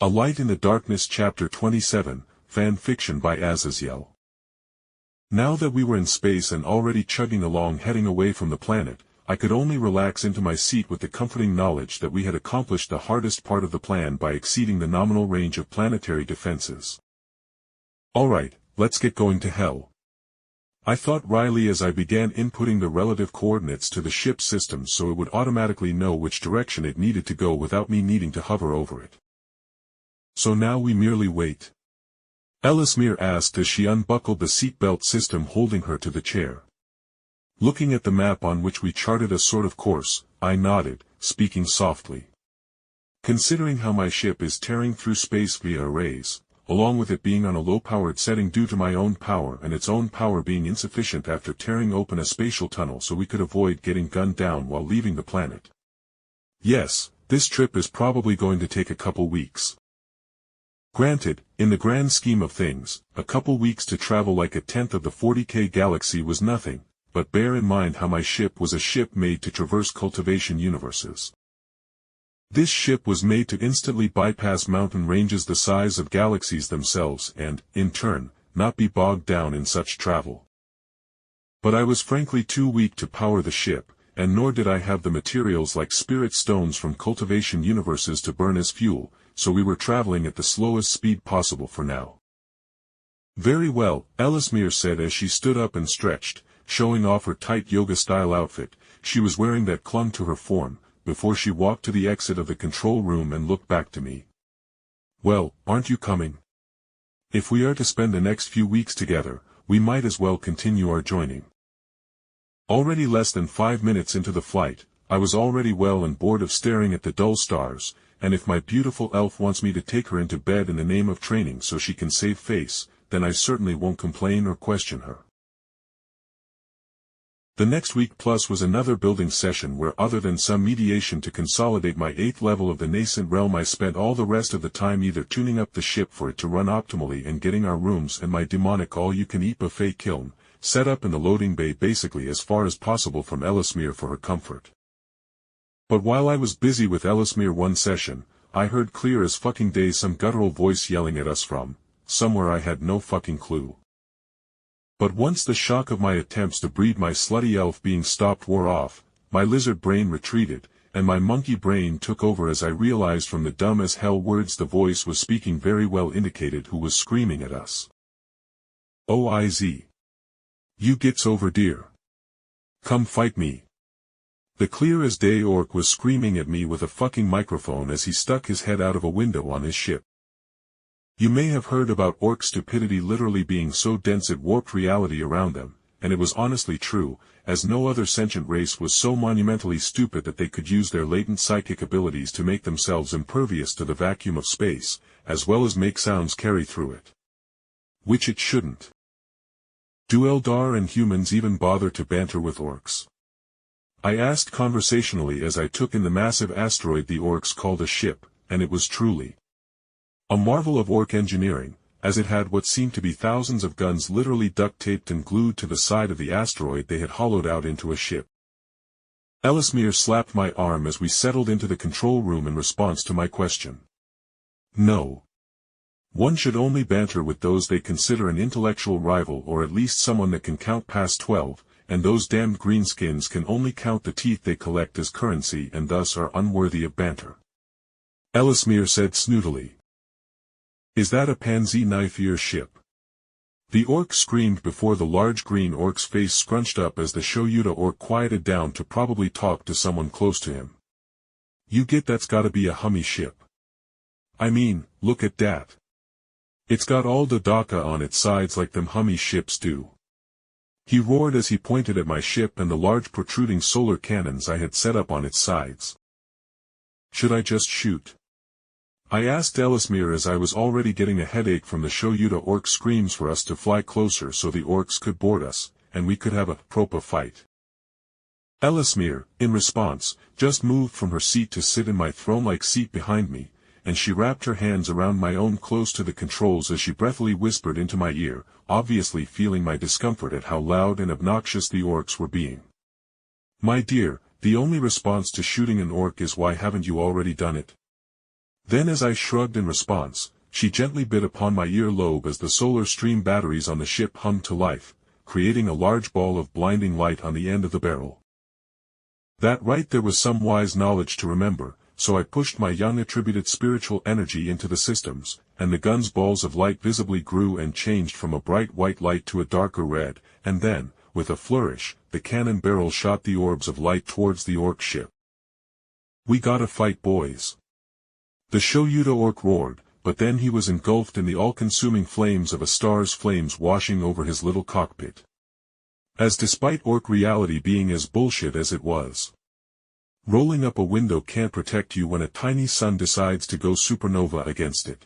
A Light in the Darkness Chapter 27, Fan Fiction by Azazyel. Now that we were in space and already chugging along heading away from the planet, I could only relax into my seat with the comforting knowledge that we had accomplished the hardest part of the plan by exceeding the nominal range of planetary defenses. Alright, let's get going to hell. I thought wryly as I began inputting the relative coordinates to the ship's system so it would automatically know which direction it needed to go without me needing to hover over it. So now we merely wait. Elismir asked as she unbuckled the seatbelt system holding her to the chair. Looking at the map on which we charted a sort of course, I nodded, speaking softly. Considering how my ship is tearing through space via arrays, along with it being on a low-powered setting due to my own power and its own power being insufficient after tearing open a spatial tunnel so we could avoid getting gunned down while leaving the planet. Yes, this trip is probably going to take a couple weeks. Granted, in the grand scheme of things, a couple weeks to travel like a tenth of the 40K galaxy was nothing, but bear in mind how my ship was a ship made to traverse cultivation universes. This ship was made to instantly bypass mountain ranges the size of galaxies themselves and, in turn, not be bogged down in such travel. But I was frankly too weak to power the ship, and nor did I have the materials like spirit stones from cultivation universes to burn as fuel, so we were traveling at the slowest speed possible for now. Very well, Elismir said as she stood up and stretched, showing off her tight yoga-style outfit she was wearing that clung to her form, before she walked to the exit of the control room and looked back to me. Well, aren't you coming? If we are to spend the next few weeks together, we might as well continue our joining. Already less than 5 minutes into the flight, I was already well and bored of staring at the dull stars, and if my beautiful elf wants me to take her into bed in the name of training so she can save face, then I certainly won't complain or question her. The next week plus was another building session where other than some mediation to consolidate my 8th level of the nascent realm I spent all the rest of the time either tuning up the ship for it to run optimally and getting our rooms and my demonic all-you-can-eat buffet kiln, set up in the loading bay basically as far as possible from Elismir for her comfort. But while I was busy with Elismir one session, I heard clear as fucking day some guttural voice yelling at us from somewhere I had no fucking clue. But once the shock of my attempts to breed my slutty elf being stopped wore off, my lizard brain retreated, and my monkey brain took over as I realized from the dumb as hell words the voice was speaking very well indicated who was screaming at us. "OIZ. You gets over dear. Come fight me." The clear-as-day orc was screaming at me with a fucking microphone as he stuck his head out of a window on his ship. You may have heard about orc stupidity literally being so dense it warped reality around them, and it was honestly true, as no other sentient race was so monumentally stupid that they could use their latent psychic abilities to make themselves impervious to the vacuum of space, as well as make sounds carry through it. Which it shouldn't. Do Eldar and humans even bother to banter with orcs? I asked conversationally as I took in the massive asteroid the orcs called a ship, and it was truly a marvel of orc engineering, as it had what seemed to be thousands of guns literally duct-taped and glued to the side of the asteroid they had hollowed out into a ship. Elismir slapped my arm as we settled into the control room in response to my question. No. One should only banter with those they consider an intellectual rival or at least someone that can count past 12, and those damned greenskins can only count the teeth they collect as currency and thus are unworthy of banter. Elismir said snootily. Is that a pansy knife-ear ship? The orc screamed before the large green orc's face scrunched up as the Shoyuta orc quieted down to probably talk to someone close to him. You get that's gotta be a Hummy ship. I mean, look at that. It's got all the Daka on its sides like them Hummy ships do. He roared as he pointed at my ship and the large protruding solar cannons I had set up on its sides. Should I just shoot? I asked Elismir as I was already getting a headache from the Shoyuta orc screams for us to fly closer so the orcs could board us, and we could have a proper fight. Elismir, in response, just moved from her seat to sit in my throne-like seat behind me, and she wrapped her hands around my own close to the controls as she breathily whispered into my ear, obviously feeling my discomfort at how loud and obnoxious the orcs were being. My dear, the only response to shooting an orc is why haven't you already done it? Then as I shrugged in response, she gently bit upon my ear lobe as the solar stream batteries on the ship hummed to life, creating a large ball of blinding light on the end of the barrel. That right there was some wise knowledge to remember, so I pushed my young attributed spiritual energy into the systems, and the gun's balls of light visibly grew and changed from a bright white light to a darker red, and then, with a flourish, the cannon barrel shot the orbs of light towards the orc ship. "We gotta fight, boys!" The Shoyuta orc roared, but then he was engulfed in the all-consuming flames of a star's flames washing over his little cockpit. As despite orc reality being as bullshit as it was. Rolling up a window can't protect you when a tiny sun decides to go supernova against it.